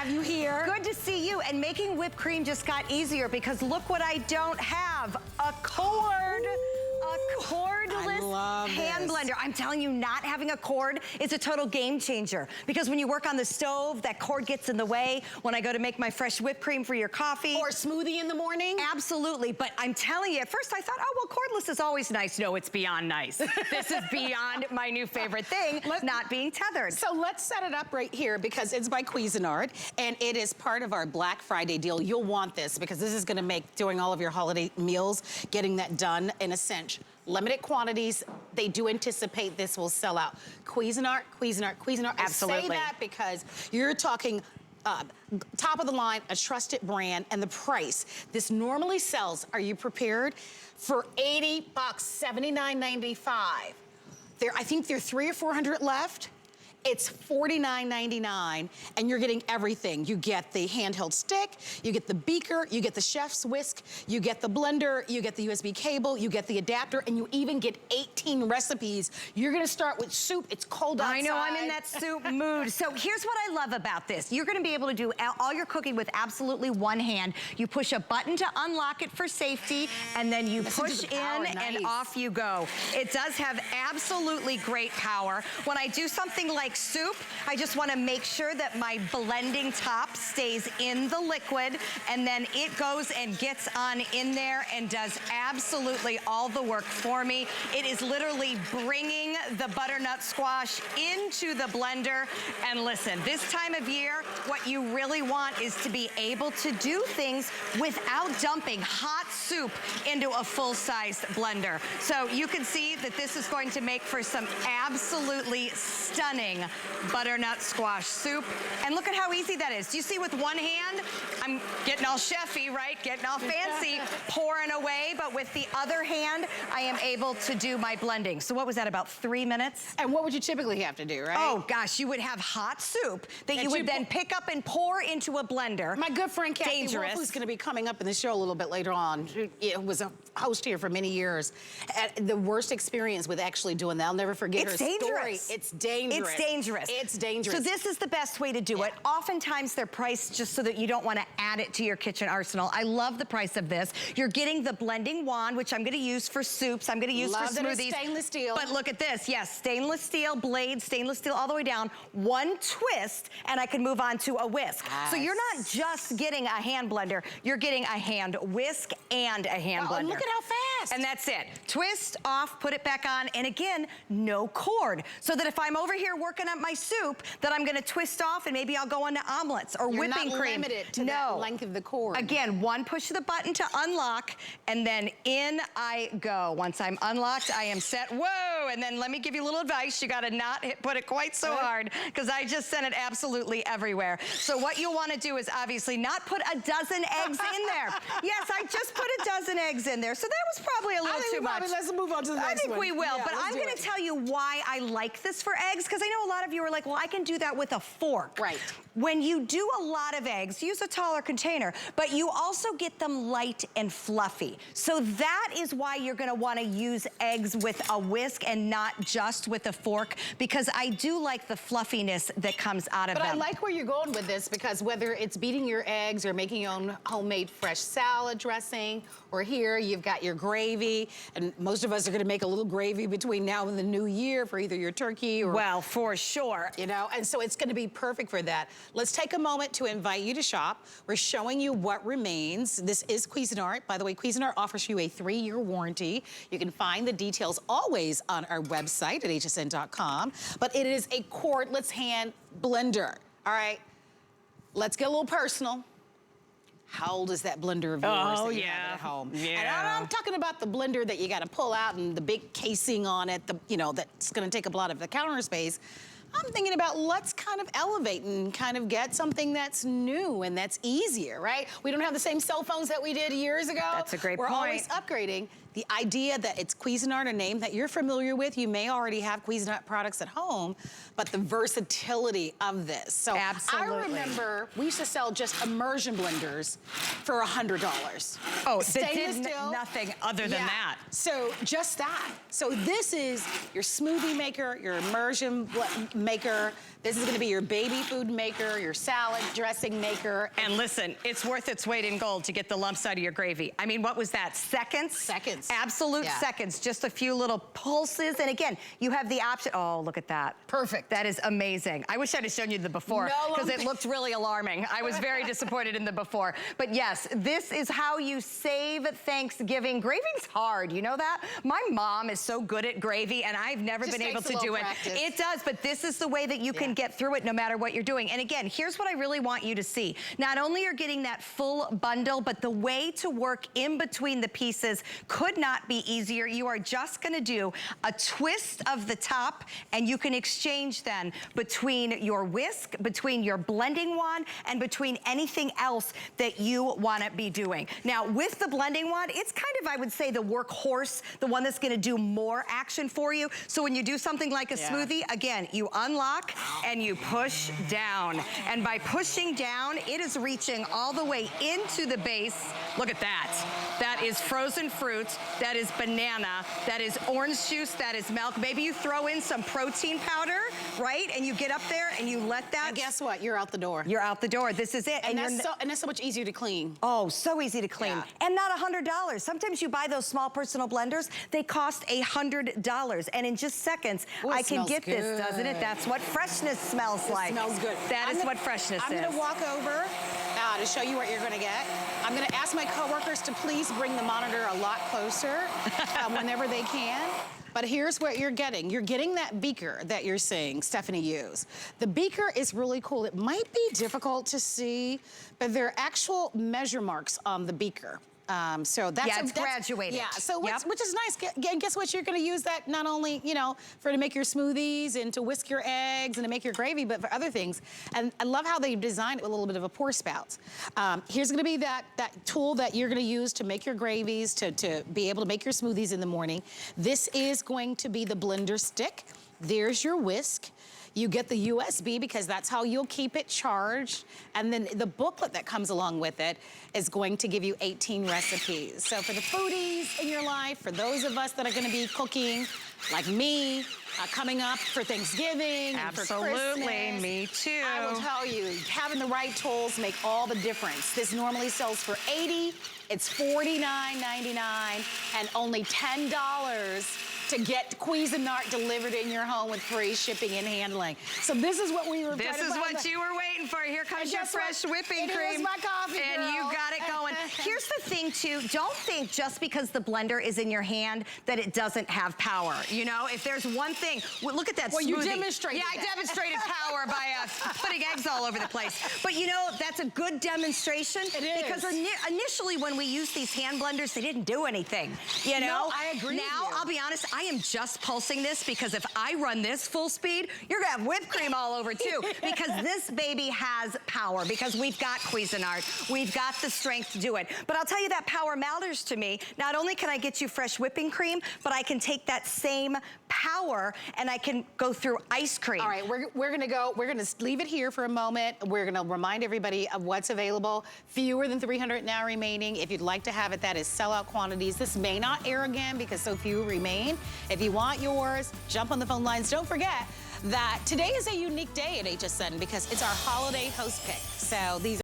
have you here. Good to see you. And making whipped cream just got easier because look what I don't have. A cord. A cordless hand blender. I'm telling you, not having a cord is a total game changer because when you work on the stove, that cord gets in the way. When I go to make my fresh whipped cream for your coffee. Or smoothie in the morning. Absolutely, but I'm telling you, at first I thought, oh, well, cordless is always nice. No, it's beyond nice. This is beyond my new favorite thing, not being tethered. So let's set it up right here because it's by Cuisinart and it is part of our Black Friday deal. You'll want this because this is gonna make doing all of your holiday meals, getting that done in a cinch. Limited quantities, they do anticipate this will sell out. Cuisinart, Cuisinart, Cuisinart. Absolutely. I say that because you're talking top of the line, a trusted brand, and the price. This normally sells, are you prepared? For $80, $79.95. I think there are 300 or 400 left. It's $49.99, and you're getting everything. You get the handheld stick, you get the beaker, you get the chef's whisk, you get the blender, you get the USB cable, you get the adapter, and you even get 18 recipes. You're gonna start with soup. It's cold outside. I know, I'm in that soup mood. So here's what I love about this. You're gonna be able to do all your cooking with absolutely one hand. You push a button to unlock it for safety, and then you push in and off you go. It does have absolutely great power. When I do something like soup, I just want to make sure that my blending top stays in the liquid, and then it goes and gets on in there and does absolutely all the work for me. It is literally bringing the butternut squash into the blender. And listen, this time of year, what you really want is to be able to do things without dumping hot soup into a full-sized blender. So you can see that this is going to make for some absolutely stunning butternut squash soup. And look at how easy that is. Do you see with one hand, I'm getting all chefy, right? Getting all fancy, pouring away, but with the other hand, I am able to do my blending. So what was that, about 3 minutes? And what would you typically have to do, right? Oh gosh, you would have hot soup that you would then pick up and pour into a blender. My good friend Kathy Wolf, who's gonna be coming up in the show a little bit later on, was a host here for many years. The worst experience with actually doing that, I'll never forget her story. It's dangerous. It's dangerous. It's dangerous. So this is the best way to do it. Oftentimes they're priced just so that you don't want to add it to your kitchen arsenal. I love the price of this. You're getting the blending wand, which I'm going to use for soups. I'm going to use for smoothies. Stainless steel. But look at this. Yes, stainless steel blade, stainless steel all the way down. One twist, and I can move on to a whisk. Yes. So you're not just getting a hand blender. You're getting a hand whisk and a hand blender. And look at how fast. And that's it. Twist off, put it back on, and again, no cord. So that if I'm over here working up my soup, that I'm gonna twist off and maybe I'll go into omelets or whipping cream. You're not limited to that length of the cord. Again, one push of the button to unlock, and then in I go. Once I'm unlocked, I am set. Whoa, and then let me give you a little advice. You gotta not put it quite so hard, because I just sent it absolutely everywhere. So what you'll wanna do is obviously not put a dozen eggs in there. Yes, I just put a dozen eggs in there, so that was probably a little too much. Let's move on to the next one. I think we will, but I'm gonna tell you why I like this for eggs, because I know a lot of you are like, well, I can do that with a fork. Right. When you do a lot of eggs, use a taller container, but you also get them light and fluffy. So that is why you're gonna wanna use eggs with a whisk and not just with a fork, because I do like the fluffiness that comes out of them. But I like where you're going with this, because whether it's beating your eggs or making your own homemade fresh salad dressing, or here you've got your gravy, and most of us are gonna make a little gravy between now and the new year for either your turkey or... Well, for sure. You know, and so it's gonna be perfect for that. Let's take a moment to invite you to shop. We're showing you what remains. This is Cuisinart. By the way, Cuisinart offers you a 3-year warranty. You can find the details always on our website at hsn.com. But it is a cordless hand blender, all right? Let's get a little personal. How old is that blender of yours that you have at home? And I'm talking about the blender that you gotta pull out and the big casing on it, you know, that's gonna take up a lot of the counter space. I'm thinking about let's kind of elevate and kind of get something that's new and that's easier, right? We don't have the same cell phones that we did years ago. That's a great point. We're always upgrading. the idea that it's Cuisinart, a name that you're familiar with. You may already have Cuisinart products at home, but the versatility of this. So absolutely. I remember we used to sell just immersion blenders for $100. Oh, stainless that did steel. Nothing other than that. So just that. So this is your smoothie maker, your immersion maker. This is gonna be your baby food maker, your salad dressing maker. And listen, it's worth its weight in gold to get the lumps out of your gravy. I mean, what was that, seconds? Seconds. Absolute seconds, just a few little pulses. And again, you have the option, oh, look at that. Perfect. That is amazing. I wish I'd have shown you the before, because it looked really alarming. I was very disappointed in the before. But yes, this is how you save Thanksgiving. Graving's hard, you know that? My mom is so good at gravy, and I've never been able to do it. It does, but this is the way that you can get through it no matter what you're doing. And again, here's what I really want you to see. Not only you're getting that full bundle, but the way to work in between the pieces could not be easier. You are just gonna do a twist of the top, and you can exchange then between your whisk, between your blending wand, and between anything else that you wanna be doing. Now, with the blending wand, it's kind of, I would say, the workhorse, the one that's gonna do more action for you. So when you do something like a smoothie, again, you unlock and you push down. And by pushing down, it is reaching all the way into the base. Look at that. That is frozen fruit, that is banana, that is orange juice, that is milk. Maybe you throw in some protein powder, right? And you get up there and you let that. And guess what? You're out the door. You're out the door. This is it. And that's so much easier to clean. Oh, so easy to clean. Yeah. And not $100. Sometimes you buy those small personal blenders, they cost $100. And in just seconds, I can get this, doesn't it? That's what freshness smells like. It smells good. That is what freshness is. I'm gonna walk over to show you what you're gonna get. I'm gonna ask my coworkers to please bring the monitor a lot closer whenever they can. But here's what you're getting. You're getting that beaker that you're seeing Stephanie use. The beaker is really cool. It might be difficult to see, but there are actual measure marks on the beaker. So that's it's graduated. Yeah, so which is nice. And guess what? You're gonna use that not only, you know, to make your smoothies and to whisk your eggs and to make your gravy, but for other things. And I love how they designed it with a little bit of a pour spout. Here's gonna be that tool that you're gonna use to make your gravies, to be able to make your smoothies in the morning. This is going to be the blender stick. There's your whisk. You get the USB because that's how you'll keep it charged. And then the booklet that comes along with it is going to give you 18 recipes. So for the foodies in your life, for those of us that are gonna be cooking, like me, coming up for Thanksgiving and for Christmas. Me too. I will tell you, having the right tools make all the difference. This normally sells for $80, it's $49.99, and only $10 to get Cuisinart delivered in your home with free shipping and handling. So this is what we were This is what you were waiting for. Here comes your fresh whipping cream. It is my coffee, girl. And you got it going. Here's the thing too, don't think just because the blender is in your hand that it doesn't have power. You know, if there's one thing, look at that smoothie. You demonstrated I demonstrated power by putting eggs all over the place. But you know, that's a good demonstration. It is. Because initially when we used these hand blenders, they didn't do anything, you know? No, I agree Now, with you. I'll be honest, I am just pulsing this because if I run this full speed, you're gonna have whipped cream all over too. Because this baby has power, because we've got Cuisinart, we've got the strength to do it. But I'll tell you, that power matters to me. Not only can I get you fresh whipping cream, but I can take that same power and I can go through ice cream. All right, we're gonna leave it here for a moment. We're gonna remind everybody of what's available. Fewer than 300 now remaining. If you'd like to have it, that is sellout quantities. This may not air again because so few remain. If you want yours, jump on the phone lines. Don't forget that today is a unique day at HSN because it's our holiday host pick. So these